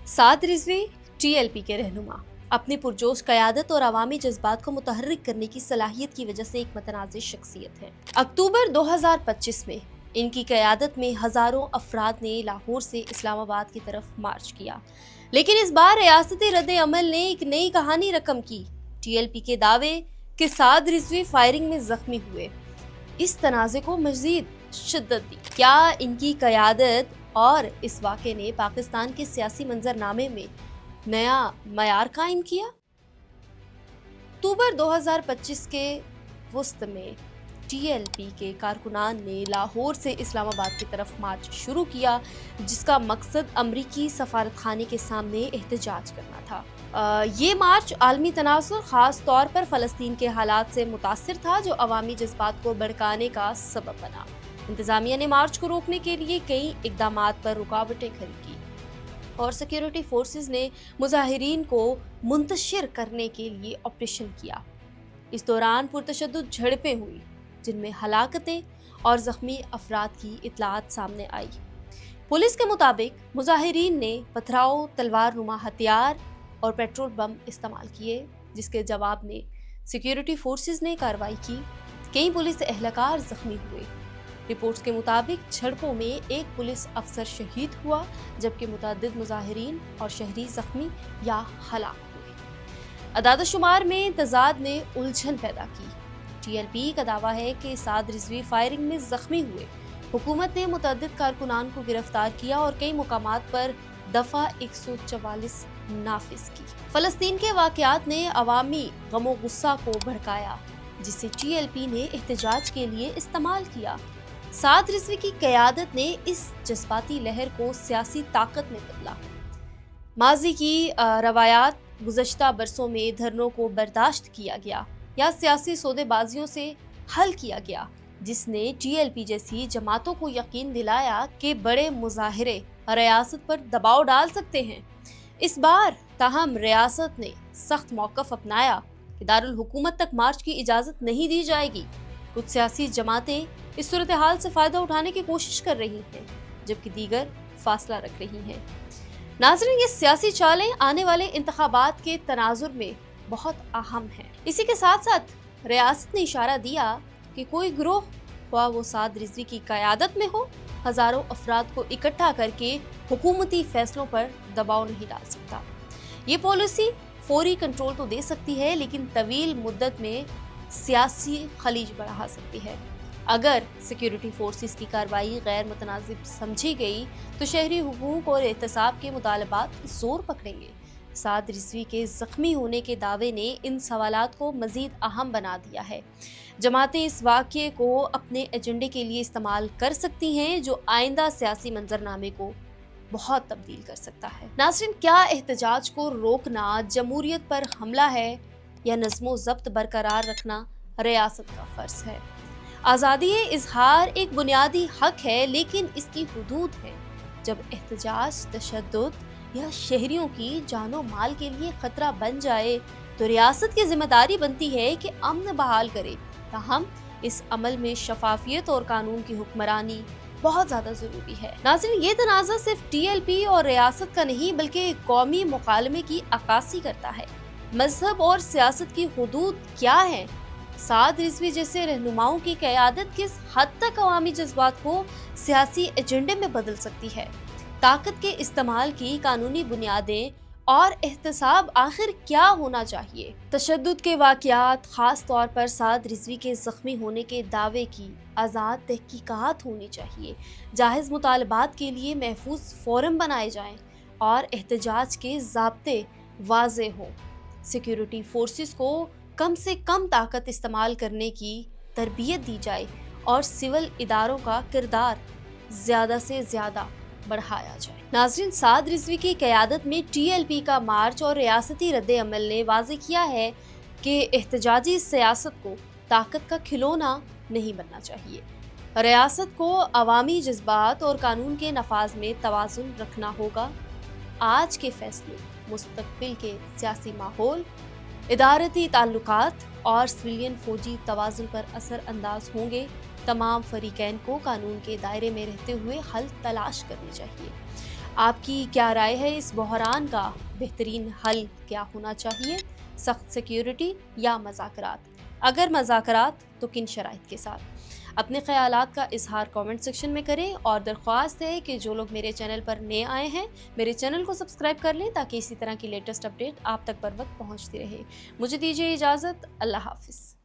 साद Rizvi TLP के रहनुमा अपनी पुरजोश क़यादत और अवामी जज्बात को मुतहर्रिक करने की सलाहियत की वजह से एक मतनाज़ शख्सियत है। अक्टूबर 2025 में इनकी क़यादत में हज़ारों अफराद ने लाहौर से इस्लामाबाद की तरफ मार्च किया, लेकिन इस बार रियासती रद्द अमल ने एक नई कहानी रकम की। टीएलपी के दावे कि साद रिजवी फायरिंग में जख्मी हुए इस तनाज़े को मज़ीद शिद्दत दी। क्या इनकी क़यादत और इस वाक़े ने पाकिस्तान के सियासी मंजरनामे में नया मयार कायम किया? अक्टूबर 2025 के वस्त में टीएलपी के कारकुनान ने लाहौर से इस्लामाबाद की तरफ मार्च शुरू किया, जिसका मकसद अमरीकी सफारतखाने के सामने एहतजाज करना था। ये मार्च आलमी तनाज़ुर ख़ास तौर पर फ़लस्तीन के हालात से मुतासिर था, जो अवामी जज्बात को भड़काने का सबब बना। इंतज़ामिया ने मार्च को रोकने के लिए कई इक़दामात पर रुकावटें खड़ी की और सिक्योरिटी फोर्सेस ने मुजाहिरीन को मुंतशिर करने के लिए ऑपरेशन किया। इस दौरान पुरतशद्दुद झड़पें हुई, जिनमें हलाकतें और ज़ख्मी अफराद की इतलात सामने आई। पुलिस के मुताबिक मुजाहिरीन ने पथराव, तलवार नुमा हथियार और पेट्रोल बम इस्तेमाल किए, जिसके जवाब में सिक्योरिटी फोर्सेस ने कार्रवाई की। कई पुलिस एहलकार जख्मी हुए। रिपोर्ट्स के मुताबिक झड़पों में एक पुलिस अफसर शहीद हुआ, जबकि मुतअद्दिद मुजाहिरीन और शहरी जख्मी या हलाक हुए। अदाद-ओ-शुमार में तजाद ने उलझन पैदा की। टीएलपी का दावा है कि साद रिजवी फायरिंग में जख्मी हुए। हुकूमत ने मुतअद्दिद कारकुनान को गिरफ्तार किया और कई मुकामात पर दफा 144 नाफिज की। फलस्तीन के वाक़यात ने अवामी गमो गुस्सा को भड़काया, जिसे टीएलपी ने एहतजाज के लिए इस्तेमाल किया। साद रिजवी की क़यादत ने इस जज्बाती लहर को सियासी ताकत में बदला। माजी की रवायात, गुज़श्ता बरसों में धरनों को बर्दाश्त किया गया या सियासी सौदेबाजियों से हल किया गया, जिसने टीएलपी जैसी जमातों को यकीन दिलाया कि बड़े मुजाहिरे रियासत पर दबाव डाल सकते हैं। इस बार ताहम रियासत ने सख्त मौक़िफ़ अपनाया कि दारुल हुकूमत तक मार्च की इजाज़त नहीं दी जाएगी। कुछ सियासी जमातें इस सूरत हाल से फ़ायदा उठाने की कोशिश कर रही हैं, जबकि दीगर फासला रख रही हैं। नाज़रीन, ये सियासी चालें आने वाले इंतखाबात के तनाजुर में बहुत अहम हैं। इसी के साथ साथ रियासत ने इशारा दिया कि कोई गिरोह, ख्वाह वो साद रिजवी की क़यादत में हो, हज़ारों अफराद को इकट्ठा करके हुकूमती फैसलों पर दबाव नहीं डाल सकता। ये पॉलिसी फौरी कंट्रोल तो दे सकती है, लेकिन तवील मुद्दत में सियासी खलीज बढ़ा सकती है। अगर सिक्योरिटी फोर्सेस की कार्रवाई गैर मुतनासिब समझी गई तो शहरी हुकूक और एहतसाब के मुतालबात जोर पकड़ेंगे। साद रिजवी के जख्मी होने के दावे ने इन सवालात को मज़ीद अहम बना दिया है। जमातें इस वाक़ये को अपने एजेंडे के लिए इस्तेमाल कर सकती हैं, जो आइंदा सियासी मंजरनामे को बहुत तब्दील कर सकता है। नाज़रीन, क्या एहतजाज को रोकना जमहूरियत पर हमला है या नज़्मो ज़ब्त बरकरार रखना रियासत का फ़र्ज़ है? आज़ादी इज़हार एक बुनियादी हक है, लेकिन इसकी हुदूद है। जब एहतजाज तशद्दुद या शहरियों की जानो माल के लिए ख़तरा बन जाए तो रियासत की जिम्मेदारी बनती है कि अमन बहाल करे। ताहम इस अमल में शफाफियत और कानून की हुक्मरानी बहुत ज़्यादा ज़रूरी है। नाज़रीन, ये तनाज़ा सिर्फ टीएलपी और रियासत का नहीं, बल्कि कौमी मुकालमे की अक्कासी करता है। मजहब और सियासत की हुदूद क्या है? साद रिजवी जैसे रहनुमाओं की क़यादत किस हद तक अवामी जज्बात को सियासी एजेंडे में बदल सकती है? ताकत के इस्तेमाल की कानूनी बुनियादें और एहतसाब आखिर क्या होना चाहिए? तशद्दुद के वाक़यात, ख़ास तौर पर साद रिजवी के ज़ख्मी होने के दावे की आज़ाद तहकीकात होनी चाहिए। जाहिज़ मुतालबात के लिए महफूज फ़ोरम बनाए जाएँ और एहतजाज के ज़ाब्ते वाज़े हों। सिक्योरिटी फोर्सेस को कम से कम ताकत इस्तेमाल करने की तरबियत दी जाए और सिविल इदारों का किरदार ज़्यादा से ज़्यादा बढ़ाया जाए। नाज़रीन, साद रिजवी की क़यादत में टीएलपी का मार्च और रियासती रद्द अमल ने वाज़े किया है कि एहतजाजी सियासत को ताकत का खिलौना नहीं बनना चाहिए। रियासत को अवामी जज्बात और कानून के नफाज में तवाज़ुन रखना होगा। आज के फैसले मुस्तक़बिल के सियासी माहौल, इदारती ताल्लुकात और सिविलियन फौजी तवाज़ुन पर असर अंदाज होंगे। तमाम फरीकैन को कानून के दायरे में रहते हुए हल तलाश करनी चाहिए। آپ کی کیا رائے ہے اس بحران کا بہترین حل کیا ہونا چاہیے؟ سخت سیکیورٹی یا مذاکرات؟ اگر مذاکرات تو کن شرائط کے ساتھ؟ اپنے خیالات کا اظہار کامنٹ سیکشن میں کریں، اور درخواست ہے کہ جو لوگ میرے چینل پر نئے آئے ہیں میرے چینل کو سبسکرائب کر لیں تاکہ اسی طرح کی لیٹسٹ اپڈیٹ آپ تک بر وقت پہنچتی رہے۔ مجھے دیجیے اجازت، اللہ حافظ۔